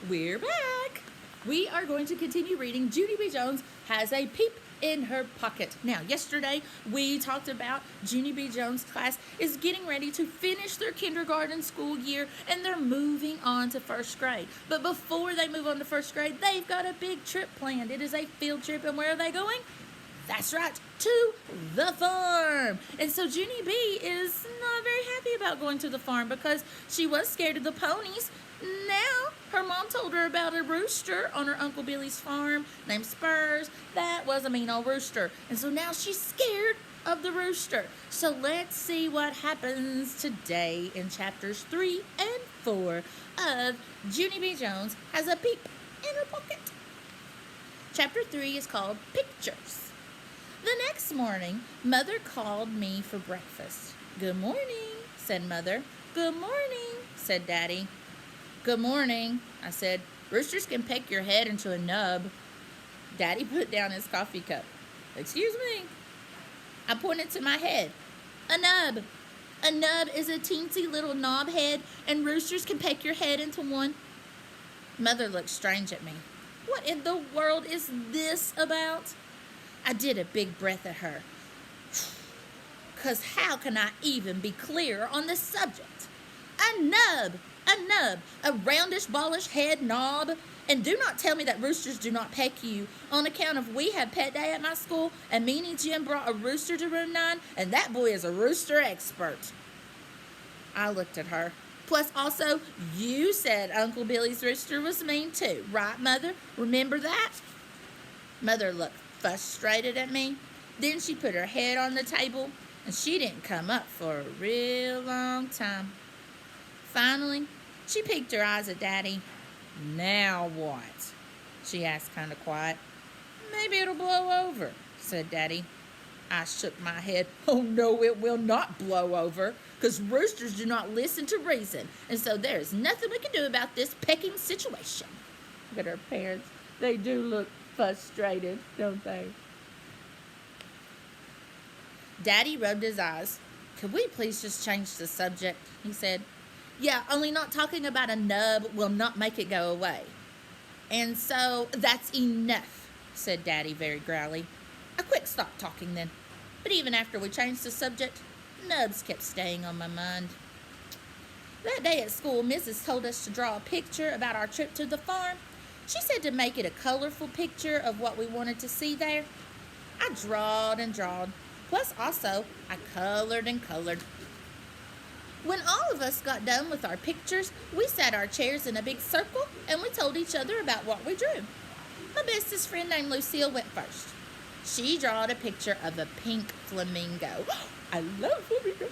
We're back. We are going to continue reading Junie B. Jones Has a Peep in Her Pocket. Now, yesterday we talked about Junie B. Jones' class is getting ready to finish their kindergarten school year and they're moving on to first grade. But before they move on to first grade, they've got a big trip planned. It is a field trip, and where are they going? That's right, to the farm. And so Junie B. is not very happy about going to the farm because she was scared of the ponies. Now, her mom told her about a rooster on her Uncle Billy's farm named Spurs. That was a mean old rooster. And so now she's scared of the rooster. So let's see what happens today in chapters 3 and 4 of Junie B. Jones Has a Peep in Her Pocket. Chapter 3 is called Pictures. The next morning, Mother called me for breakfast. "Good morning," said Mother. "Good morning," said Daddy. "Good morning," I said. "Roosters can peck your head into a nub." Daddy put down his coffee cup. "Excuse me." I pointed to my head. "A nub. A nub is a teensy little knob head, and roosters can peck your head into one." Mother looked strange at me. What in the world is this about? I did a big breath at her. 'Cause how can I even be clear on the subject? A nub, a roundish, ballish head knob. And do not tell me that roosters do not peck you on account of we had pet day at my school and Meanie Jim brought a rooster to room 9 and that boy is a rooster expert. I looked at her. Plus also, you said Uncle Billy's rooster was mean too, right, Mother? Remember that? Mother looked frustrated at me. Then she put her head on the table and she didn't come up for a real long time. Finally, she peeked her eyes at Daddy. "Now what?" she asked kind of quiet. "Maybe it'll blow over," said Daddy. I shook my head. "Oh no, it will not blow over, because roosters do not listen to reason, and so there is nothing we can do about this pecking situation." Look at her parents. They do look frustrated, don't they? Daddy rubbed his eyes. "Could we please just change the subject?" he said. "Yeah, only not talking about a nub will not make it go away." "And so that's enough," said Daddy very growly. I quit stop talking then. But even after we changed the subject, nubs kept staying on my mind. That day at school, Mrs. told us to draw a picture about our trip to the farm. She said to make it a colorful picture of what we wanted to see there. I drawed and drawed. Plus also, I colored and colored. When all of us got done with our pictures, we sat our chairs in a big circle and we told each other about what we drew. My bestest friend named Lucille went first. She drawed a picture of a pink flamingo. I love flamingos.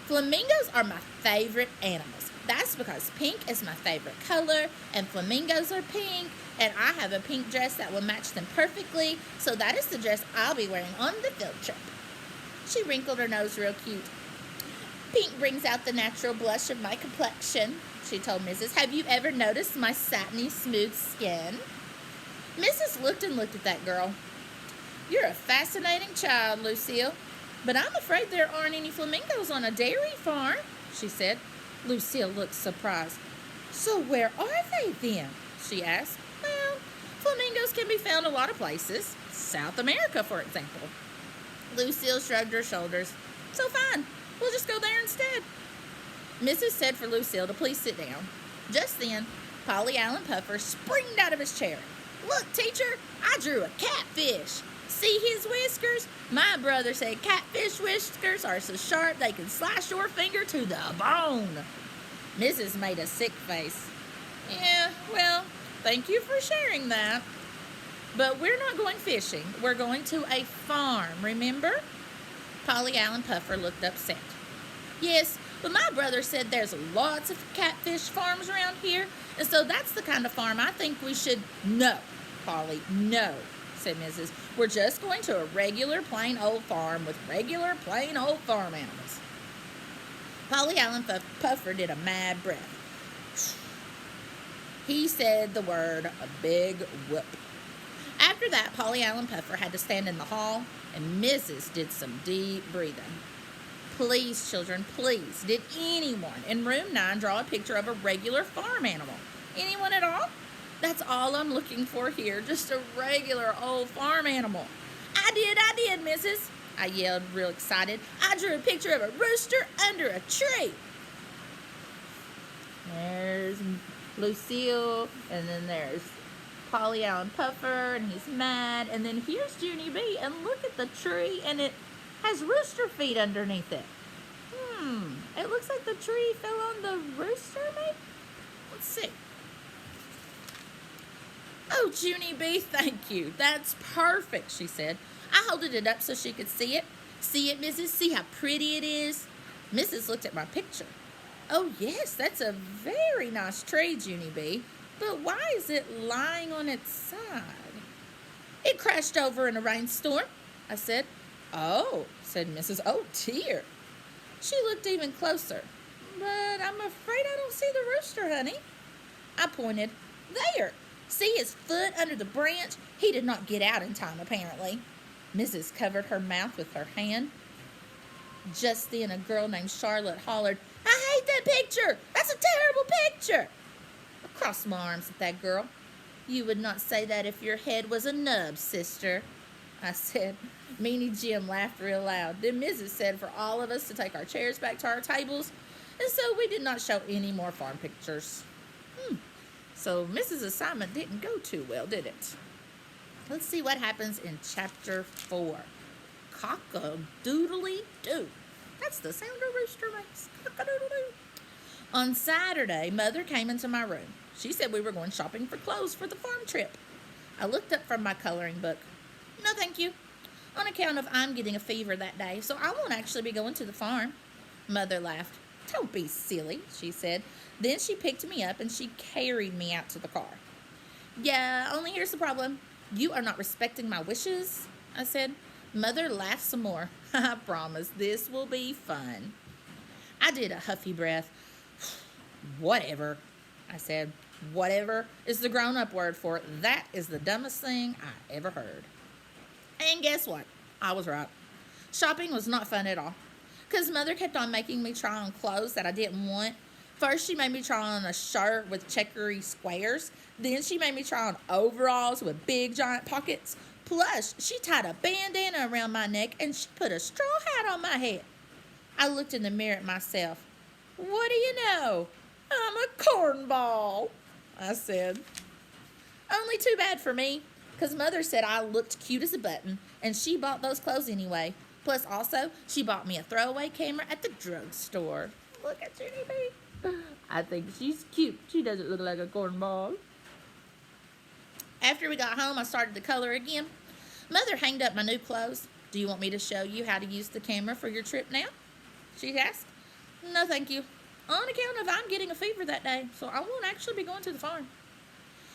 Flamingos are my favorite animals. That's because pink is my favorite color and flamingos are pink and I have a pink dress that will match them perfectly, so that is the dress I'll be wearing on the field trip. She wrinkled her nose real cute. "Pink brings out the natural blush of my complexion," she told Mrs. "Have you ever noticed my satiny, smooth skin?" Mrs. looked at that girl. "You're a fascinating child, Lucille, but I'm afraid there aren't any flamingos on a dairy farm," she said. Lucille looked surprised. "So where are they then?" she asked. "Well, flamingos can be found a lot of places. South America, for example." Lucille shrugged her shoulders. "So fine, we'll just go there instead." Mrs. said for Lucille to please sit down. Just then, Polly Allen Puffer springed out of his chair. "Look, teacher, I drew a catfish. See his whiskers? My brother said catfish whiskers are so sharp they can slice your finger to the bone." Mrs. made a sick face. "Yeah, well, thank you for sharing that. But we're not going fishing. We're going to a farm, remember?" Polly Allen Puffer looked upset. "Yes, but my brother said there's lots of catfish farms around here, and so that's the kind of farm I think we should—" "No, Polly, no," said Mrs. "We're just going to a regular plain old farm with regular plain old farm animals." Polly Allen Puffer did a mad breath. He said the word a big whoop. After that, Polly Allen Puffer had to stand in the hall, and Mrs. did some deep breathing. "Please, children, please, did anyone in room 9 draw a picture of a regular farm animal? Anyone at all?" That's all I'm looking for here, just a regular old farm animal. I did, missus, I yelled real excited. I drew a picture of a rooster under a tree. There's Lucille, and then there's Polly Allen Puffer, and he's mad. And then here's Junie B, and look at the tree, and it has rooster feet underneath it. It looks like the tree fell on the rooster, maybe? Let's see. Oh, Junie B, thank you. That's perfect, she said. I held it up so she could see it. See it, Mrs.? See how pretty it is? Mrs. looked at my picture. Oh, yes, that's a very nice tree, Junie B. But why is it lying on its side? It crashed over in a rainstorm, I said. Oh, said Mrs. Oh, dear. She looked even closer. But I'm afraid I don't see the rooster, honey. I pointed. There. See his foot under the branch? He did not get out in time, apparently. Mrs. covered her mouth with her hand. Just then, a girl named Charlotte hollered, I hate that picture! That's a terrible picture! I crossed my arms at that girl. You would not say that if your head was a nub, sister, I said. Meanie Jim laughed real loud. Then Mrs. said for all of us to take our chairs back to our tables, and so we did not show any more farm pictures. So Mrs. assignment didn't go too well, did it? Let's see what happens in chapter 4. Cock-a-doodly-doo. That's the sound a rooster makes. Cock-a-doodle-doo. On Saturday, Mother came into my room. She said we were going shopping for clothes for the farm trip. I looked up from my coloring book. No, thank you. On account of I'm getting a fever that day, so I won't actually be going to the farm. Mother laughed. Don't be silly, she said. Then she picked me up and she carried me out to the car. Yeah, only here's the problem. You are not respecting my wishes, I said. Mother laughed some more. I promise this will be fun. I did a huffy breath. Whatever, I said. Whatever is the grown-up word for it. That is the dumbest thing I ever heard. And guess what? I was right. Shopping was not fun at all. Because Mother kept on making me try on clothes that I didn't want. First, she made me try on a shirt with checkery squares. Then she made me try on overalls with big giant pockets. Plus, she tied a bandana around my neck and she put a straw hat on my head. I looked in the mirror at myself. What do you know? I'm a cornball, I said. Only too bad for me, because Mother said I looked cute as a button, and she bought those clothes anyway. Plus, also, she bought me a throwaway camera at the drugstore. Look at Junie B. I think she's cute. She doesn't look like a cornball. After we got home, I started to color again. Mother hanged up my new clothes. Do you want me to show you how to use the camera for your trip now? She asked. No, thank you. On account of I'm getting a fever that day, so I won't actually be going to the farm.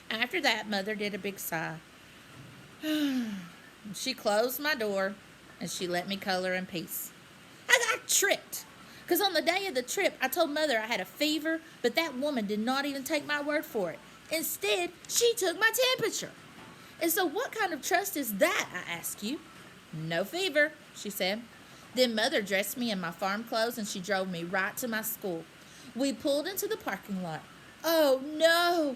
After that, Mother did a big sigh. She closed my door, and she let me color in peace. I got tricked, because on the day of the trip, I told Mother I had a fever, but that woman did not even take my word for it. Instead, she took my temperature. And so what kind of trust is that, I ask you? No fever, she said. Then Mother dressed me in my farm clothes, and she drove me right to my school. We pulled into the parking lot. Oh, no.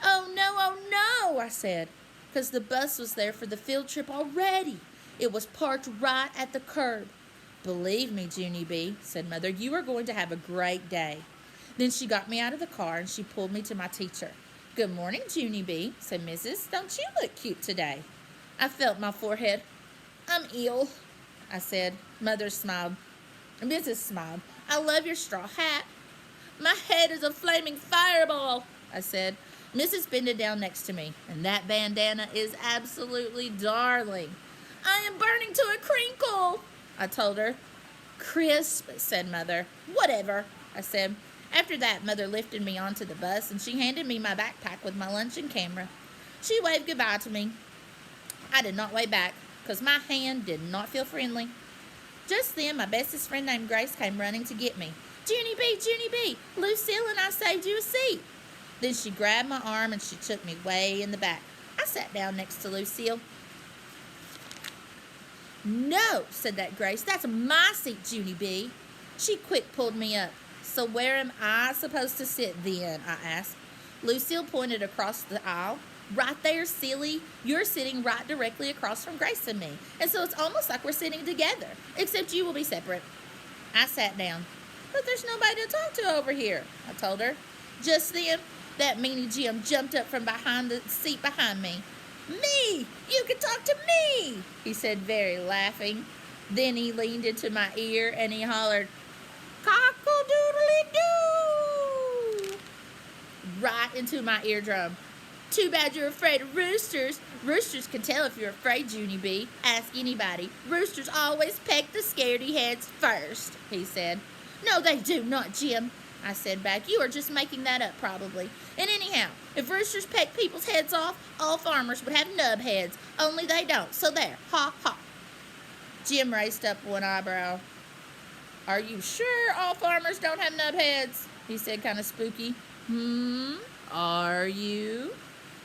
Oh, no, oh, no, I said, because the bus was there for the field trip already. It was parked right at the curb. Believe me, Junie B, said Mother, you are going to have a great day. Then she got me out of the car, and she pulled me to my teacher. Good morning, Junie B, said Mrs. Don't you look cute today? I felt my forehead. I'm ill, I said. Mother smiled. Mrs. smiled. I love your straw hat. My head is a flaming fireball, I said. Mrs. bended down next to me, and that bandana is absolutely darling. I am burning to a crinkle, I told her. Crisp, said Mother. Whatever, I said. After that, Mother lifted me onto the bus, and she handed me my backpack with my lunch and camera. She waved goodbye to me. I did not wave back, because my hand did not feel friendly. Just then, my bestest friend named Grace came running to get me. Junie B, Lucille and I saved you a seat. Then she grabbed my arm and she took me way in the back. I sat down next to Lucille. No, said that Grace, that's my seat, Junie B. She quick pulled me up. So where am I supposed to sit then, I asked. Lucille pointed across the aisle. Right there, silly. You're sitting right directly across from Grace and me. And so it's almost like we're sitting together, except you will be separate. I sat down. But there's nobody to talk to over here, I told her. Just then, that meanie Jim jumped up from behind the seat behind me. Me! You can talk to me! He said, very laughing. Then he leaned into my ear and he hollered, cockle-doodly-doo! Right into my eardrum. Too bad you're afraid of roosters. Roosters can tell if you're afraid, Junie B. Ask anybody. Roosters always peck the scaredy heads first, he said. No, they do not, Jim, I said back. You are just making that up, probably. And anyhow, if roosters peck people's heads off, all farmers would have nub heads. Only they don't. So there, ha, ha. Jim raised up one eyebrow. Are you sure all farmers don't have nub heads? He said, kind of spooky. Are you?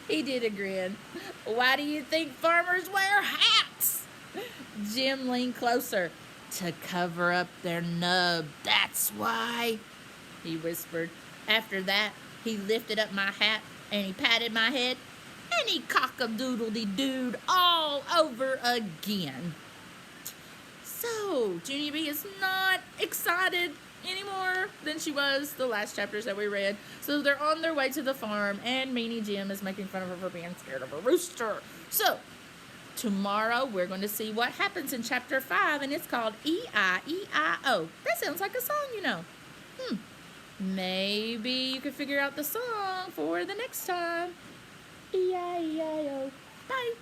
He did a grin. Why do you think farmers wear hats? Jim leaned closer. To cover up their nub, that's why, he whispered. After that, he lifted up my hat and he patted my head and he cock-a-doodle-dee-dooed all over again. So, Junie B is not excited anymore than she was the last chapters that we read. So they're on their way to the farm, and Meanie Jim is making fun of her for being scared of a rooster. So, tomorrow we're going to see what happens in chapter 5, and it's called E-I-E-I-O. That sounds like a song, you know. Maybe you could figure out the song for the next time. E-I-E-I-O. Bye.